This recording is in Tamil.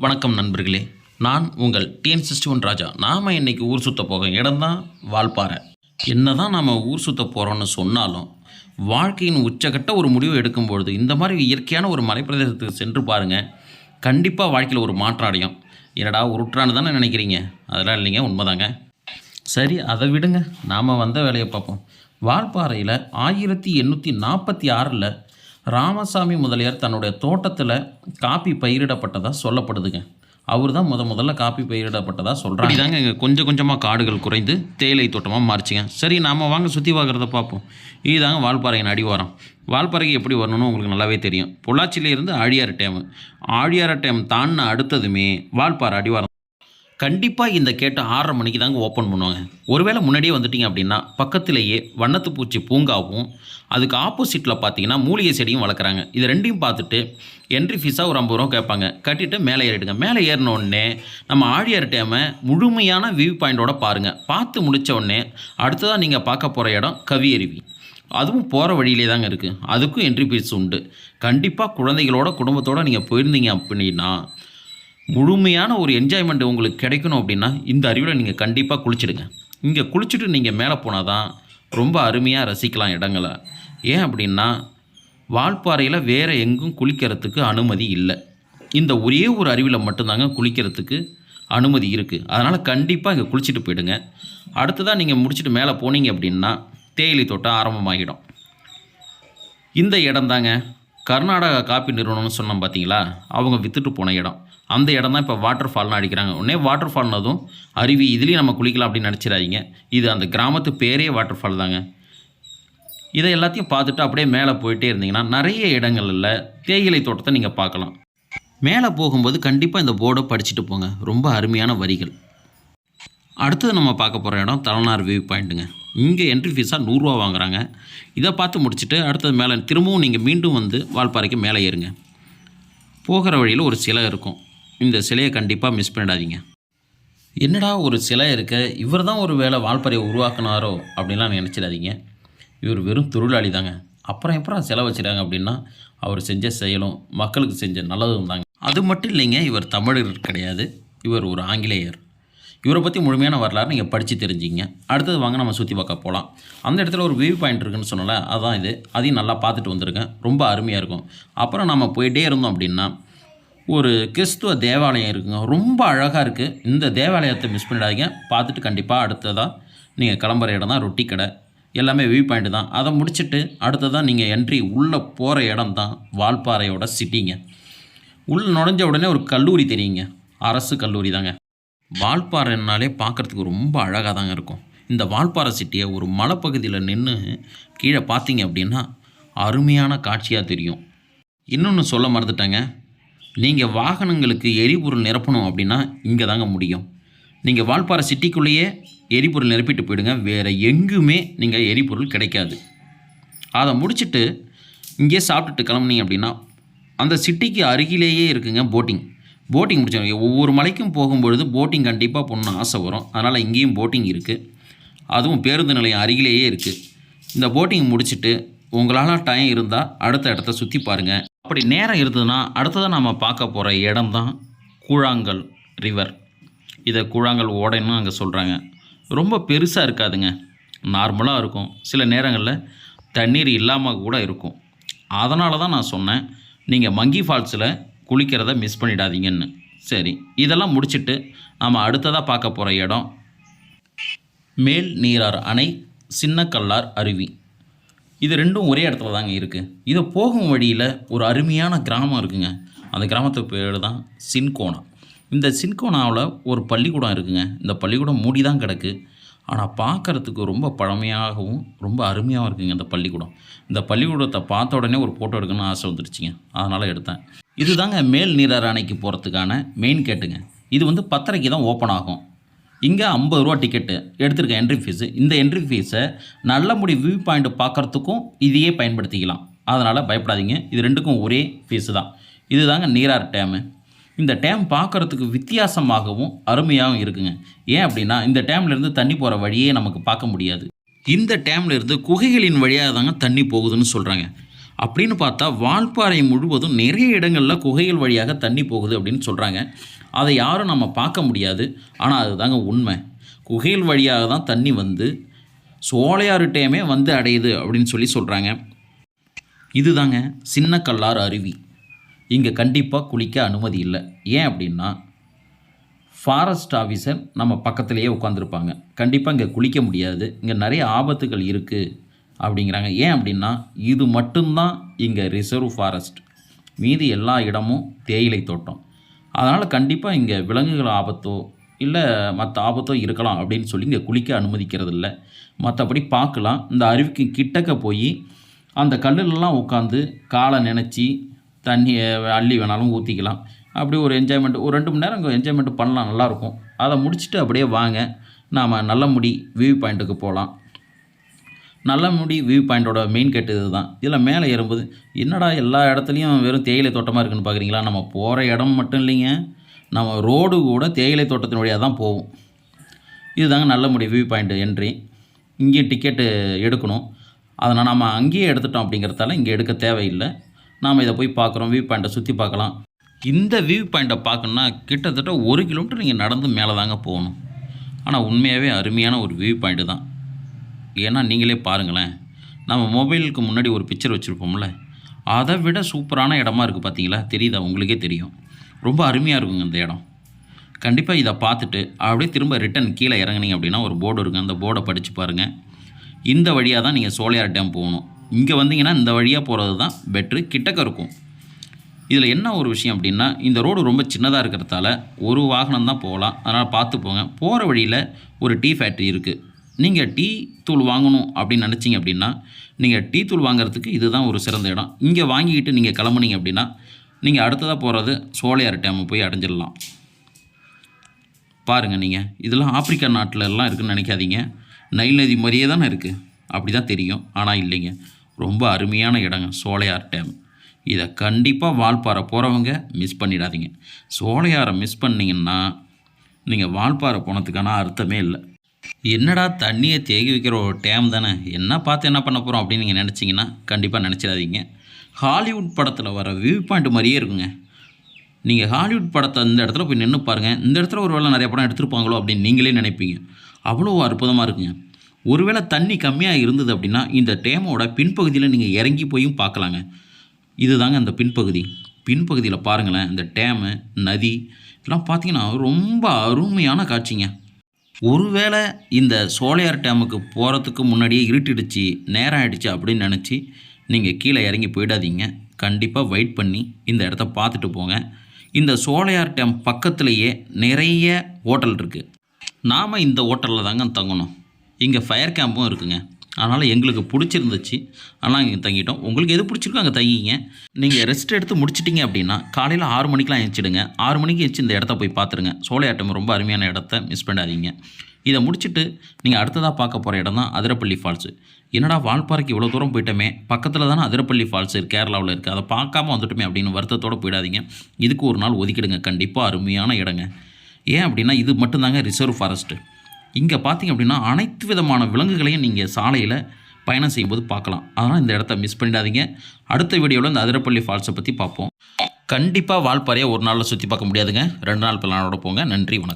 வணக்கம் நண்பர்களே, நான் உங்கள் TN61 ராஜா. நாம் இன்றைக்கி ஊர் சுற்ற போக இடம் தான் வால்பாறை. என்ன தான் நம்ம ஊர் சுற்ற போகிறோன்னு சொன்னாலும், வாழ்க்கையின் உச்சக்கட்ட ஒரு முடிவு எடுக்கும்பொழுது இந்த மாதிரி இயற்கையான ஒரு மலைப்பிரதேசத்துக்கு சென்று பாருங்கள். கண்டிப்பாக வாழ்க்கையில் ஒரு மாற்றம் அடையும். என்னடா உருட்டுறான்னு தானே நினைக்கிறீங்க? அதெல்லாம் இல்லைங்க, உண்மைதாங்க. சரி, அதை விடுங்க, நாம் வந்த வேலையை பார்ப்போம். வால்பாறையில் 1846 ராமசாமி முதலியார் தன்னுடைய தோட்டத்தில் காப்பி பயிரிடப்பட்டதாக சொல்லப்படுதுங்க. அவர் தான் முதல்ல காப்பி பயிரிடப்பட்டதாக சொல்கிறாங்க. இதாங்க இங்கே கொஞ்சம் கொஞ்சமாக காடுகள் குறைந்து தேயிலை தோட்டமாக மாறிச்சிங்க. சரி, நாம் வாங்க சுற்றி பார்க்குறத பார்ப்போம். இதுதாங்க வால்பாறையின் அடிவாரம். வால்பாறைக்கு எப்படி வரணும்னு உங்களுக்கு நல்லாவே தெரியும். பொள்ளாச்சியிலேருந்து ஆழியாறு டேம் தாண்டின அடுத்ததுமே வால்பாறை அடிவாரம். கண்டிப்பாக இந்த கேட்டு 6:30 மணிக்கு தாங்க ஓப்பன் பண்ணுவாங்க. ஒருவேளை முன்னாடியே வந்துட்டிங்க அப்படின்னா பக்கத்திலேயே வண்ணத்து பூச்சி பூங்காவும் அதுக்கு ஆப்போசிட்டில் பார்த்தீங்கன்னா மூலிகை செடியும் வளர்க்குறாங்க. இது ரெண்டையும் பார்த்துட்டு என்ட்ரி ஃபீஸாக ஒரு 50 ரூபா கேட்பாங்க. கட்டிட்டு மேலே ஏறிடுங்க. மேலே ஏறினோடனே நம்ம ஆழியாறு டேமை முழுமையான வியூ பாயிண்டோட பாருங்கள். பார்த்து முடித்த உடனே அடுத்ததாக நீங்கள் பார்க்க போகிற இடம் கவியருவி. அதுவும் போகிற வழியிலே தாங்க இருக்குது. அதுக்கும் என்ட்ரி ஃபீஸ் உண்டு. கண்டிப்பாக குழந்தைகளோட குடும்பத்தோடு நீங்கள் போயிருந்தீங்க அப்படின்னா முழுமையான ஒரு என்ஜாய்மெண்ட் உங்களுக்கு கிடைக்கணும் அப்படின்னா இந்த அருவியில் நீங்கள் கண்டிப்பாக குளிச்சுடுங்க. இங்கே குளிச்சுட்டு நீங்கள் மேலே போனால் தான் ரொம்ப அருமையாக ரசிக்கலாம் இடங்களை. ஏன் அப்படின்னா வால்பாறையில் வேறு எங்கும் குளிக்கிறதுக்கு அனுமதி இல்லை. இந்த ஒரே ஒரு அருவியில் மட்டும்தாங்க குளிக்கிறதுக்கு அனுமதி இருக்குது. அதனால் கண்டிப்பாக இங்கே குளிச்சுட்டு போயிடுங்க. அடுத்ததாக நீங்கள் முடிச்சுட்டு மேலே போனீங்க அப்படின்னா தேயிலை தோட்டம் ஆரம்பமாகிடும். இந்த இடம் தாங்க கர்நாடகா காப்பி நிறுவனம்னு சொன்னோம் பார்த்தீங்களா, அவங்க விற்றுட்டு போன இடம். அந்த இடம் தான் இப்போ வாட்டர் ஃபால்னு அடிக்கிறாங்க. உடனே வாட்டர் ஃபால்னதும் அருவி, இதுலேயும் நம்ம குளிக்கலாம் அப்படின்னு நினச்சிடாதீங்க. இது அந்த கிராமத்து பேரே வாட்டர் ஃபால் தாங்க. இதை எல்லாத்தையும் பார்த்துட்டு அப்படியே மேலே போயிட்டே இருந்தீங்கன்னா நிறைய இடங்களில் தேயிலை தோட்டத்தை நீங்கள் பார்க்கலாம். மேலே போகும்போது கண்டிப்பாக இந்த போர்டை படிச்சுட்டு போங்க. ரொம்ப அருமையான வரிகள். அடுத்தது நம்ம பார்க்க போகிற இடம் தலைநார் வியூ பாயிண்ட்டுங்க. இங்கே என்ட்ரி ஃபீஸாக 100 ரூபா வாங்குறாங்க. இதை பார்த்து முடிச்சுட்டு அடுத்தது மேலே திரும்பவும் நீங்கள் மீண்டும் வந்து வால்பாறைக்கு மேலே ஏறுங்க. போகிற வழியில் ஒரு சிலை இருக்கும். இந்த சிலையை கண்டிப்பாக மிஸ் பண்ணிடாதீங்க. என்னடா ஒரு சிலை இருக்க, இவர் தான் ஒரு வேளை வால்பாறையை உருவாக்குனாரோ அப்படின்லாம் நினச்சிடாதீங்க. இவர் வெறும் தொழிலாளி தாங்க. அப்புறம் எப்பறம் சிலை வச்சுட்டாங்க அப்படின்னா அவர் செஞ்ச செயலும் மக்களுக்கு செஞ்ச நல்லதும் தாங்க. அது மட்டும் இல்லைங்க, இவர் தமிழர் கிடையாது, இவர் ஒரு ஆங்கிலேயர். இவரை பற்றி முழுமையான வரலாறு நீங்கள் படித்து தெரிஞ்சிங்க. அடுத்தது வாங்க நம்ம சுற்றி பார்க்க போகலாம். அந்த இடத்துல ஒரு வியூ பாயிண்ட் இருக்குதுன்னு சொன்னல, அதுதான் இது. அதையும் நல்லா பார்த்துட்டு வந்துருக்கேன். ரொம்ப அருமையாக இருக்கும். அப்புறம் நம்ம போயிட்டே இருந்தோம் அப்படின்னா ஒரு கிறிஸ்துவ தேவாலயம் இருக்குங்க. ரொம்ப அழகாக இருக்குது. இந்த தேவாலயத்தை மிஸ் பண்ணிடாதீங்க. பார்த்துட்டு கண்டிப்பாக அடுத்ததாக நீங்கள் கிளம்புற இடம் தான் ரொட்டி கடை. எல்லாமே வியூ பாயிண்ட் தான். அதை முடிச்சுட்டு அடுத்ததாக நீங்கள் என்ட்ரி உள்ளே போகிற இடம் தான் வால்பாறையோட சிட்டிங்க. உள்ளே நுழைஞ்ச உடனே ஒரு கல்லூரி தெரியுங்க. அரசு கல்லூரி தாங்க. வால்பாறைனாலே பார்க்குறதுக்கு ரொம்ப அழகாக தாங்க இருக்கும். இந்த வால்பாறை சிட்டியை ஒரு மலைப்பகுதியில் நின்று கீழே பார்த்தீங்க அப்படின்னா அருமையான காட்சியாக தெரியும். இன்னொன்று சொல்ல மறந்துட்டேங்க, நீங்கள் வாகனங்களுக்கு எரிபொருள் நிரப்பணும் அப்படின்னா இங்கே தாங்க முடியும். நீங்கள் வால்பாறை சிட்டிக்குள்ளேயே எரிபொருள் நிரப்பிட்டு போயிடுங்க. வேறு எங்குமே நீங்கள் எரிபொருள் கிடைக்காது. அதை முடிச்சுட்டு இங்கேயே சாப்பிட்டுட்டு கிளம்புனீங்க அப்படின்னா அந்த சிட்டிக்கு அருகிலேயே இருக்குங்க போட்டிங் முடிச்சாங்க. ஒவ்வொரு மலைக்கும் போகும்பொழுது போட்டிங் கண்டிப்பாக போகணுன்னு ஆசை வரும். அதனால் இங்கேயும் போட்டிங் இருக்குது. அதுவும் பேருந்து நிலையம் அருகிலேயே இருக்குது. இந்த போட்டிங் முடிச்சுட்டு உங்களால் டைம் இருந்தால் அடுத்த இடத்த சுற்றி பாருங்கள். அப்படி நேரம் இருந்ததுன்னா அடுத்ததான் நம்ம பார்க்க போகிற இடம் தான் கூழாங்கல் ரிவர். இதை கூழாங்கல் ஓடைன்னு அங்கே சொல்கிறாங்க. ரொம்ப பெருசாக இருக்காதுங்க, நார்மலாக இருக்கும். சில நேரங்களில் தண்ணீர் இல்லாமல் கூட இருக்கும். அதனால தான் நான் சொன்னேன் நீங்கள் மங்கி ஃபால்ஸில் குளிக்கிறத மிஸ் பண்ணிடாதீங்கன்னு. சரி, இதெல்லாம் முடிச்சுட்டு நாம் அடுத்ததாக பார்க்க போகிற இடம் மேல் நீரார் அணை, சின்ன கல்லார் அருவி. இது ரெண்டும் ஒரே இடத்துல தாங்க இருக்குது. இது போகும் வழியில் ஒரு அருமையான கிராமம் இருக்குங்க. அந்த கிராமத்து பேர் தான் சின்கோனா. இந்த சின்கோனாவில் ஒரு பள்ளிக்கூடம் இருக்குங்க. இந்த பள்ளிக்கூடம் மூடி தான் கிடக்கு. ஆனால் பார்க்குறதுக்கு ரொம்ப பழமையாகவும் ரொம்ப அருமையாகவும் இருக்குங்க இந்த பள்ளிக்கூடம். இந்த பள்ளிக்கூடத்தை பார்த்த உடனே ஒரு ஃபோட்டோ எடுக்கணும்னு ஆசை வந்துருச்சுங்க. அதனால் எடுத்தேன். இது தாங்க மேல் நீரார் அணைக்கு போகிறதுக்கான மெயின் கேட்டுங்க. இது 10:30 தான் ஓப்பன் ஆகும். இங்கே 50 ரூபா டிக்கெட்டு எடுத்துருக்கேன் என்ட்ரி ஃபீஸு. இந்த என்ட்ரி ஃபீஸை நல்லபடி வியூ பாயிண்ட் பார்க்குறதுக்கும் இதையே பயன்படுத்திக்கலாம். அதனால் பயப்படாதீங்க, இது ரெண்டுக்கும் ஒரே ஃபீஸு தான். இது தாங்க நீரார் டேமு. இந்த டேம் பார்க்குறதுக்கு வித்தியாசமாகவும் அருமையாகவும் இருக்குங்க. ஏன் அப்படின்னா இந்த டேம்லேருந்து தண்ணி போகிற வழியே நமக்கு பார்க்க முடியாது. இந்த டேம்லேருந்து குகைகளின் வழியாக தாங்க தண்ணி போகுதுன்னு சொல்கிறாங்க. அப்படின்னு பார்த்தா வால்பாறை முழுவதும் நிறைய இடங்களில் குகைகள் வழியாக தண்ணி போகுது அப்படின்னு சொல்கிறாங்க. அதை யாரும் நம்ம பார்க்க முடியாது. ஆனால் அதுதாங்க உண்மை. குகைகள் வழியாக தான் தண்ணி வந்து சோலையாறு டேமே வந்து அடையுது அப்படின்னு சொல்கிறாங்க. இதுதாங்க சின்ன கல்லாறு அருவி. இங்கே கண்டிப்பாக குளிக்க அனுமதி இல்லை. ஏன் அப்படின்னா ஃபாரஸ்ட் ஆஃபீஸர் நம்ம பக்கத்துலேயே உட்காந்துருப்பாங்க. கண்டிப்பாக இங்கே குளிக்க முடியாது, இங்கே நிறைய ஆபத்துகள் இருக்குது அப்படிங்கிறாங்க. ஏன் அப்படின்னா இது மட்டும்தான் இங்கே ரிசர்வ் ஃபாரஸ்ட், மீதி எல்லா இடமும் தேயிலை தோட்டம். அதனால் கண்டிப்பாக இங்கே விலங்குகள் ஆபத்தோ இல்லை மற்ற ஆபத்தோ இருக்கலாம் அப்படின்னு சொல்லி இங்கே குளிக்க அனுமதிக்கிறது இல்லை. மற்றபடி பார்க்கலாம். இந்த அருவிக்கு கிட்டக்க போய் அந்த கல்லுலலாம் உட்காந்து காலை நினச்சி தண்ணியை அள்ளி வேணாலும் ஊற்றிக்கலாம். அப்படி ஒரு என்ஜாய்மெண்ட், ஒரு 2 மணி நேரம் இங்கே என்ஜாய்மெண்ட் பண்ணலாம், நல்லாயிருக்கும். அதை முடிச்சுட்டு அப்படியே வாங்க நாம் நல்லமுடி வியூ பாயிண்ட்டுக்கு போகலாம். நல்லமுடி வியூ பாயிண்ட்டோட மெயின் கேட் இது தான். இதில் மேலே ஏறும்போது என்னடா எல்லா இடத்துலையும் வெறும் தேயிலை தோட்டமாக இருக்குதுன்னு பார்க்குறீங்களா? நம்ம போகிற இடம் மட்டும் இல்லைங்க, நம்ம ரோடு கூட தேயிலை தோட்டத்தின் வழியாக தான் போகும். இதுதாங்க நல்லமுடி வியூ பாயிண்ட் என்ட்ரி. இங்கே டிக்கெட்டு எடுக்கணும். அதனால் நம்ம அங்கேயே எடுத்துட்டோம் அப்படிங்கிறதால இங்கே எடுக்க தேவையில்லை. நாம் இதை போய் பார்க்குறோம், வியூ பாயிண்ட்டை சுற்றி பார்க்கலாம். இந்த வியூ பாயிண்ட்டை பார்க்கணுன்னா கிட்டத்தட்ட 1 கிலோமீட்டர் நீங்கள் நடந்து மேலே தாங்க போகணும். ஆனால் உண்மையாகவே அருமையான ஒரு வியூ பாயிண்ட்டு தான். ஏன்னா நீங்களே பாருங்களேன், நம்ம மொபைலுக்கு முன்னாடி ஒரு பிக்சர் வச்சுருப்போம்ல, அதை விட சூப்பரான இடமா இருக்குது. பார்த்தீங்களா? தெரியுதா? உங்களுக்கே தெரியும். ரொம்ப அருமையாக இருக்குங்க இந்த இடம். கண்டிப்பாக இதை பார்த்துட்டு அப்படியே திரும்ப ரிட்டன் கீழே இறங்குனீங்க அப்படின்னா ஒரு போர்டு இருக்குது, அந்த போர்டை படித்து பாருங்கள். இந்த வழியாக தான் நீங்கள் சோலையார் டேம் போகணும். இங்கே வந்தீங்கன்னா இந்த வழியாக போகிறது தான் பெட்ரு, கிட்டக்க இருக்கும். இதில் என்ன ஒரு விஷயம் அப்படின்னா, இந்த ரோடு ரொம்ப சின்னதாக இருக்கிறதால ஒரு வாகனம் தான் போகலாம். அதனால் பார்த்து போங்க. போகிற வழியில் ஒரு டீ ஃபேக்ட்ரி இருக்குது. நீங்கள் டீ தூள் வாங்கணும் அப்படின்னு நினச்சிங்க அப்படின்னா, நீங்கள் டீ தூள் வாங்குறதுக்கு இதுதான் ஒரு சிறந்த இடம். இங்கே வாங்கிக்கிட்டு நீங்கள் கிளம்புனீங்க அப்படின்னா நீங்கள் அடுத்ததாக போகிறது சோலையார் டேம் போய் அடைஞ்சிடலாம். பாருங்கள், நீங்கள் இதெல்லாம் ஆப்பிரிக்கா நாட்டில் எல்லாம் இருக்குதுன்னு நினைக்காதீங்க. நைல் நதி மாதிரியே தானே இருக்குது, அப்படி தான் தெரியும். ஆனால் இல்லைங்க, ரொம்ப அருமையான இடங்க சோலையார் டேம். இதை கண்டிப்பாக வால்பாறை போகிறவங்க மிஸ் பண்ணிடாதீங்க. சோலையாரை மிஸ் பண்ணிங்கன்னா நீங்கள் வால்பாறை போனதுக்கான அர்த்தமே இல்லை. என்னடா தண்ணியை தேக்கி வைக்கிற ஒரு டேம் தானே, என்ன பார்த்து என்ன பண்ண போகிறோம் அப்படின்னு நீங்கள் நினச்சிங்கன்னா கண்டிப்பாக நினச்சிடாதீங்க. ஹாலிவுட் படத்தில் வர வியூ பாயிண்ட் மாதிரியே இருக்குங்க. நீங்கள் ஹாலிவுட் படத்தை இந்த இடத்துல போய் நின்று பாருங்கள், இந்த இடத்துல ஒரு வேளை நிறைய படம் எடுத்துருப்பாங்களோ அப்படின்னு நீங்களே நினைப்பீங்க. அவ்வளோ அற்புதமாக இருக்குங்க. ஒருவேளை தண்ணி கம்மியாக இருந்தது அப்படின்னா இந்த டேமோட பின்பகுதியில் நீங்கள் இறங்கி போயும் பார்க்கலாங்க. இதுதாங்க அந்த பின்பகுதியில் பாருங்களேன், இந்த டேமு, நதி இதெல்லாம் பார்த்தீங்கன்னா ரொம்ப அருமையான காட்சிங்க. ஒருவேளை இந்த சோலையார் டேமுக்கு போகிறதுக்கு முன்னாடியே இருட்டிடுச்சு, நேரம் ஆகிடுச்சு அப்படின்னு நினச்சி நீங்கள் கீழே இறங்கி போயிடாதீங்க. கண்டிப்பாக வெயிட் பண்ணி இந்த இடத்த பார்த்துட்டு போங்க. இந்த சோலையார் டேம் பக்கத்துலேயே நிறைய ஹோட்டல் இருக்குது. நாம் இந்த ஹோட்டலில் தாங்க தங்கணும். இங்கே ஃபயர் கேம்பும் இருக்குங்க. அதனால் எங்களுக்கு பிடிச்சிருந்துச்சு, ஆனால் இங்கே தங்கிட்டோம். உங்களுக்கு எது பிடிச்சிருக்கோ அங்கே தங்கிங்க. நீங்கள் ரெஸ்ட் எடுத்து முடிச்சிட்டிங்க அப்படின்னா காலையில் 6 மணிக்கெலாம் எழுந்திடுங்க. 6 மணிக்கு எழுச்சி இந்த இடத்த போய் பார்த்துருங்க. சோலையார் டேம் ரொம்ப அருமையான இடத்த மிஸ் பண்ணாதீங்க. இதை முடிச்சுட்டு நீங்கள் அடுத்ததாக பார்க்க போகிற இடம் தான் அதிரப்பள்ளி ஃபால்ஸு. என்னடா வால்பாறைக்கு இவ்வளோ தூரம் போயிட்டோமே, பக்கத்தில் தானே அதிரப்பள்ளி ஃபால்ஸு கேரளாவில் இருக்குது, அதை பார்க்காம வந்துட்டோமே அப்படின்னு வருத்தத்தோடு போயிடாதீங்க. இதுக்கு ஒரு நாள் ஒதுக்கிடுங்க. கண்டிப்பாக அருமையான இடங்க. ஏன் அப்படின்னா இது மட்டும்தாங்க ரிசர்வ் ஃபாரஸ்ட்டு. இங்கே பார்த்தீங்க அப்படின்னா அனைத்து விதமான விலங்குகளையும் நீங்கள் சாலையில் பயணம் செய்யும்போது பார்க்கலாம். அதனால் இந்த இடத்த மிஸ் பண்ணிடாதீங்க. அடுத்த வீடியோவில் இந்த அதிரப்பள்ளி ஃபால்ஸை பற்றி பார்ப்போம். கண்டிப்பாக வால்பாறையை ஒரு நாளில் சுற்றி பார்க்க முடியாதுங்க. 2 நாள் பிளானோட போங்க. நன்றி, வணக்கம்.